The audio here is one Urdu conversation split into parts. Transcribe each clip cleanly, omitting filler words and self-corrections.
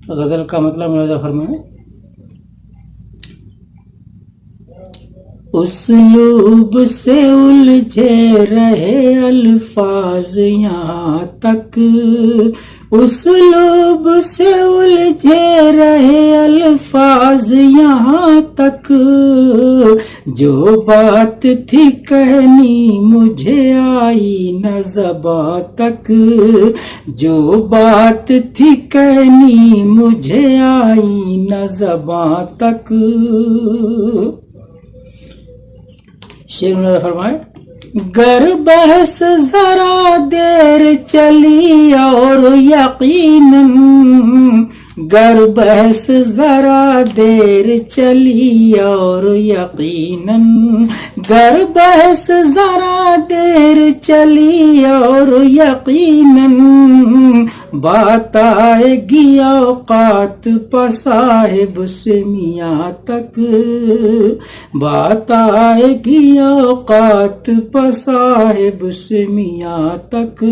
غزل کا مطلب ملاحظہ فرمائیں. اسلوب سے الجھے رہے الفاظ یہاں تک، اسلوب سے الجھے رہے الفاظ یہاں تک، جو بات تھی کہنی مجھے آئی نہ زباں تک، جو بات تھی کہنی مجھے آئی نہ زباں تک. شعر میں فرمائے. گر بحث ذرا دیر چلی اور یقیناً، گر بحث ذرا دیر چلی اور یقیناً، گر بحث ذرا دیر چلی اور یقیناً، بات آئے گی اوقات پصاحب سے میاں تک، بات آئے گی اوقات پصاحب سے میاں تک.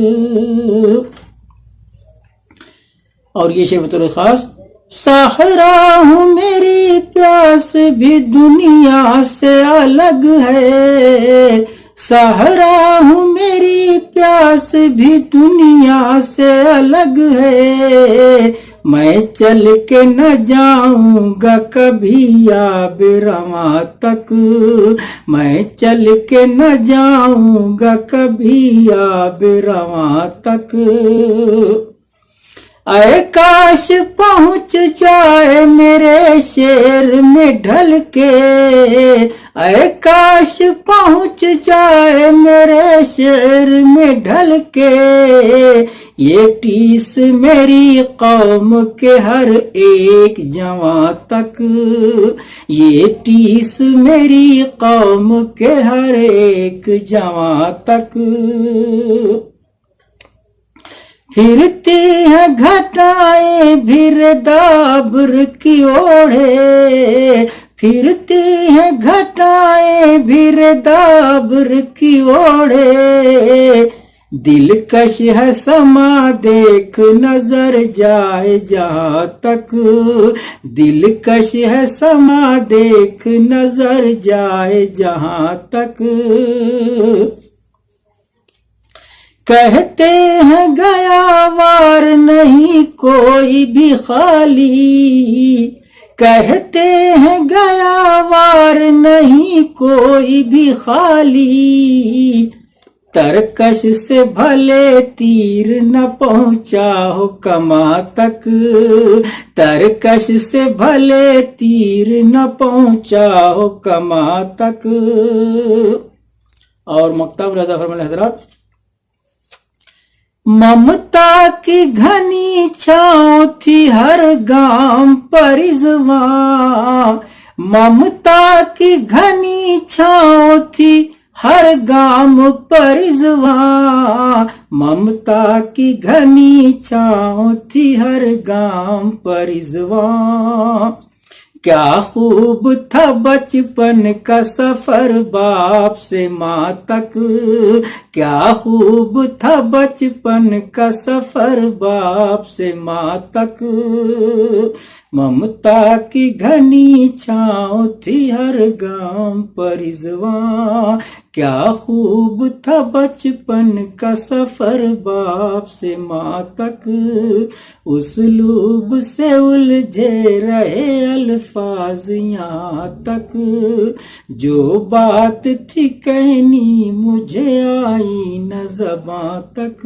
اور یہ شعر بطور خاص. صحرا ہوں میری پیاس بھی دنیا سے الگ ہے، صحرا ہوں میری پیاس بھی دنیا سے الگ ہے، میں چل کے نہ جاؤں گا کبھی آب رواں تک، میں چل کے نہ جاؤں گا کبھی آب رواں تک. اے کاش پہنچ جائے میرے شعر میں ڈھل کے، اے کاش پہنچ جائے میرے شعر میں ڈھل کے، یہ ٹیس میری قوم کے ہر ایک جواں تک، یہ ٹیس میری قوم کے ہر ایک جواں تک. پھرتی ہے گھٹائیں بھر دابر کی اوڑھے، پھرتی ہے گھٹائیں بھر دابر کی اوڑھے، دلکش ہے سما دیکھ نظر جائے جہاں تک، دلکش ہے سما دیکھ نظر جائے جہاں تک. کہتے ہیں گیا وار نہیں کوئی بھی خالی، کہتے ہیں گیا وار نہیں کوئی بھی خالی، ترکش سے بھلے تیر نہ پہنچا ہو کماں تک، ترکش سے بھلے تیر نہ پہنچا ہو کماں تک. اور مکتب رضا فرمان حضرات. ممتا کی گھنی چھاؤں تھی ہر گام پر رضواں، ممتا کی گھنی چھاؤں تھی ہر گام پر رضواں، ممتا کی گھنی چھاؤں تھی ہر گام پر رضواں. کیا خوب تھا بچپن کا سفر باپ سے ماں تک، کیا خوب تھا بچپن کا سفر باپ سے ماں تک، ممتا کی گھنی چھاؤں تھی ہر گام پر رضواں. کیا خوب تھا بچپن کا سفر باپ سے ماں تک، اسلوب سے الجھے رہے الفاظ یہاں تک، جو بات تھی کہنی مجھے آئی نہ زباں تک.